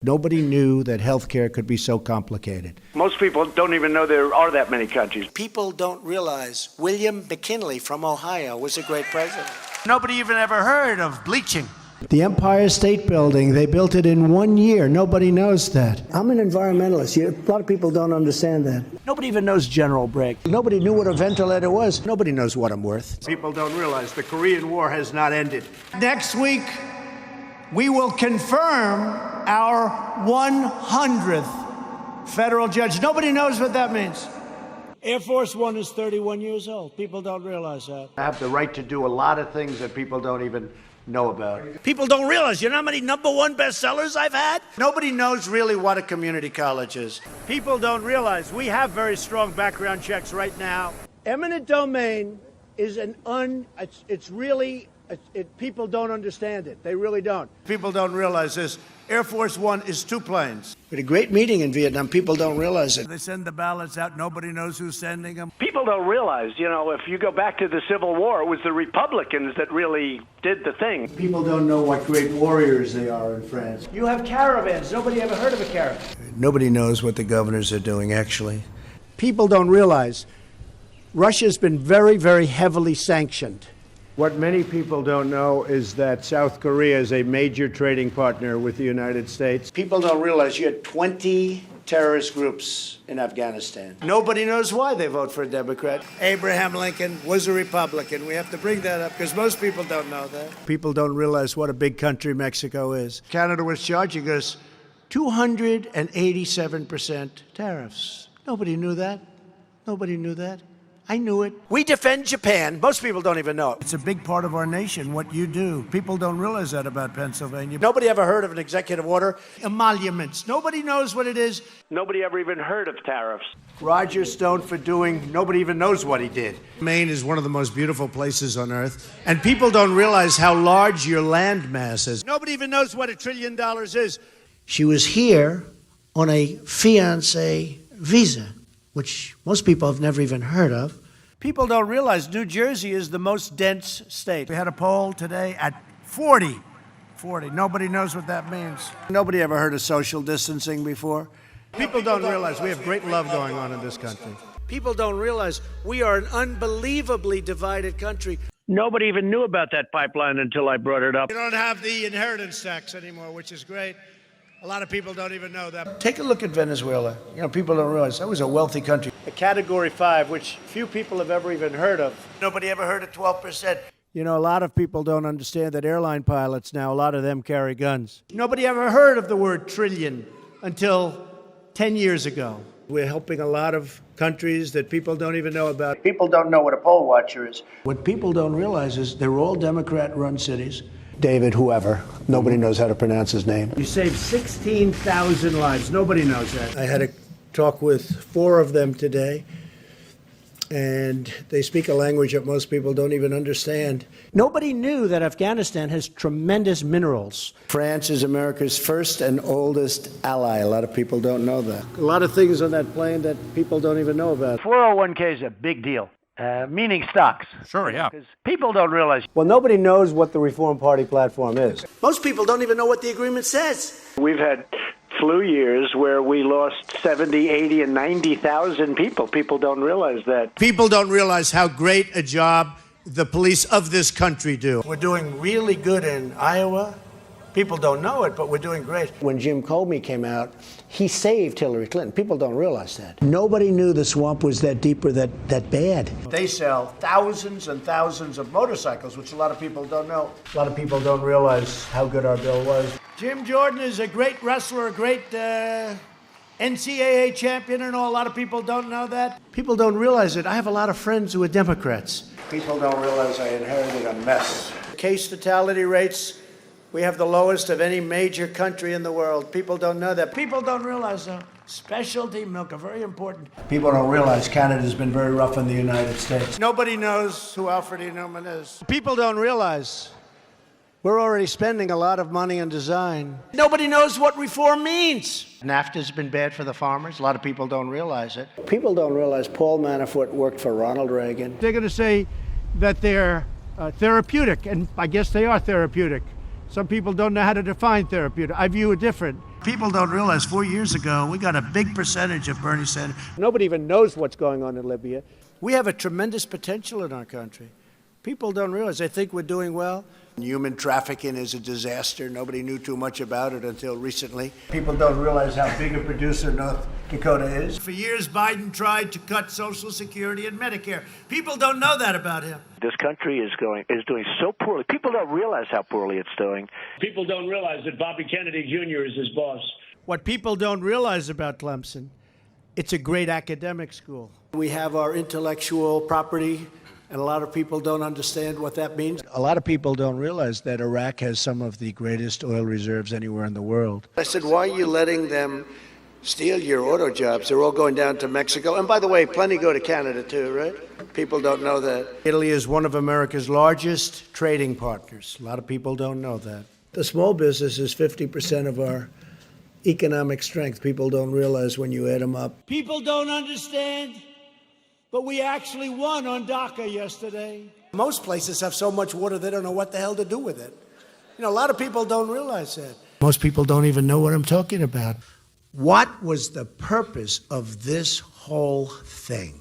Nobody knew that healthcare could be so complicated. Most people don't even know there are that many countries. People don't realize William McKinley from Ohio was a great president. Nobody even ever heard of bleaching. The Empire State Building, they built it in 1 year. Nobody knows that. I'm an environmentalist. A lot of people don't understand that. Nobody even knows General Bragg. Nobody knew what a ventilator was. Nobody knows what I'm worth. People don't realize the Korean War has not ended. Next week, we will confirm our 100th federal judge. Nobody knows what that means. Air Force One is 31 years old. People don't realize that. I have the right to do a lot of things that people don't even know about. People don't realize, you know how many #1 bestsellers I've had? Nobody knows really what a community college is. People don't realize we have very strong background checks right now. Eminent domain is people don't understand it. They really don't. People don't realize this. Air Force One is 2 planes. We had a great meeting in Vietnam. People don't realize it. They send the ballots out. Nobody knows who's sending them. People don't realize, if you go back to the Civil War, it was the Republicans that really did the thing. People don't know what great warriors they are in France. You have caravans. Nobody ever heard of a caravan. Nobody knows what the governors are doing, actually. People don't realize Russia's been very, very heavily sanctioned. What many people don't know is that South Korea is a major trading partner with the United States. People don't realize you had 20 terrorist groups in Afghanistan. Nobody knows why they vote for a Democrat. Abraham Lincoln was a Republican. We have to bring that up because most people don't know that. People don't realize what a big country Mexico is. Canada was charging us 287% tariffs. Nobody knew that. Nobody knew that. I knew it. We defend Japan. Most people don't even know it. It's a big part of our nation, what you do. People don't realize that about Pennsylvania. Nobody ever heard of an executive order. Emoluments. Nobody knows what it is. Nobody ever even heard of tariffs. Roger Stone for doing, nobody even knows what he did. Maine is one of the most beautiful places on earth, and people don't realize how large your land mass is. Nobody even knows what $1 trillion is. She was here on a fiancé visa, which most people have never even heard of. People don't realize New Jersey is the most dense state. We had a poll today at 40. Nobody knows what that means. Nobody ever heard of social distancing before. People don't realize we have great love going on in this country. People don't realize we are an unbelievably divided country. Nobody even knew about that pipeline until I brought it up. You don't have the inheritance tax anymore, which is great. A lot of people don't even know that. Take a look at Venezuela. People don't realize that was a wealthy country. A Category 5, which few people have ever even heard of. Nobody ever heard of 12%. A lot of people don't understand that airline pilots now, a lot of them carry guns. Nobody ever heard of the word trillion until 10 years ago. We're helping a lot of countries that people don't even know about. People don't know what a poll watcher is. What people don't realize is they're all Democrat-run cities. David, whoever. Nobody knows how to pronounce his name. You saved 16,000 lives. Nobody knows that. I had a talk with 4 of them today, and they speak a language that most people don't even understand. Nobody knew that Afghanistan has tremendous minerals. France is America's first and oldest ally. A lot of people don't know that. A lot of things on that plane that people don't even know about. 401k is a big deal. Meaning stocks. Sure, yeah. Because people don't realize. Well, nobody knows what the Reform Party platform is. Most people don't even know what the agreement says. We've had flu years where we lost 70, 80, and 90,000 people. People don't realize that. People don't realize how great a job the police of this country do. We're doing really good in Iowa. People don't know it, but we're doing great. When Jim Comey came out, he saved Hillary Clinton. People don't realize that. Nobody knew the swamp was that deep or that bad. They sell thousands and thousands of motorcycles, which a lot of people don't know. A lot of people don't realize how good our bill was. Jim Jordan is a great wrestler, a great NCAA champion, and all. A lot of people don't know that. People don't realize it. I have a lot of friends who are Democrats. People don't realize I inherited a mess. Case fatality rates, we have the lowest of any major country in the world. People don't know that. People don't realize that. Specialty milk are very important. People don't realize Canada's been very rough on the United States. Nobody knows who Alfred E. Newman is. People don't realize we're already spending a lot of money on design. Nobody knows what reform means. NAFTA's been bad for the farmers. A lot of people don't realize it. People don't realize Paul Manafort worked for Ronald Reagan. They're going to say that they're therapeutic, and I guess they are therapeutic. Some people don't know how to define therapeutic. I view it different. People don't realize 4 years ago, we got a big percentage of Bernie Sanders. Nobody even knows what's going on in Libya. We have a tremendous potential in our country. People don't realize. They think we're doing well. Human trafficking is a disaster. Nobody knew too much about it until recently. People don't realize how big a producer North Dakota is. For years, Biden tried to cut Social Security and Medicare. People don't know that about him. This country is doing so poorly. People don't realize how poorly it's doing. People don't realize that Bobby Kennedy Jr. is his boss. What people don't realize about Clemson, it's a great academic school. We have our intellectual property, and a lot of people don't understand what that means. A lot of people don't realize that Iraq has some of the greatest oil reserves anywhere in the world. I said, why are you letting them steal your auto jobs? They're all going down to Mexico. And by the way, plenty go to Canada too, right? People don't know that. Italy is one of America's largest trading partners. A lot of people don't know that. The small business is 50% of our economic strength. People don't realize when you add them up. People don't understand, but we actually won on DACA yesterday. Most places have so much water they don't know what the hell to do with it. You know, a lot of people don't realize that. Most people don't even know what I'm talking about. What was the purpose of this whole thing?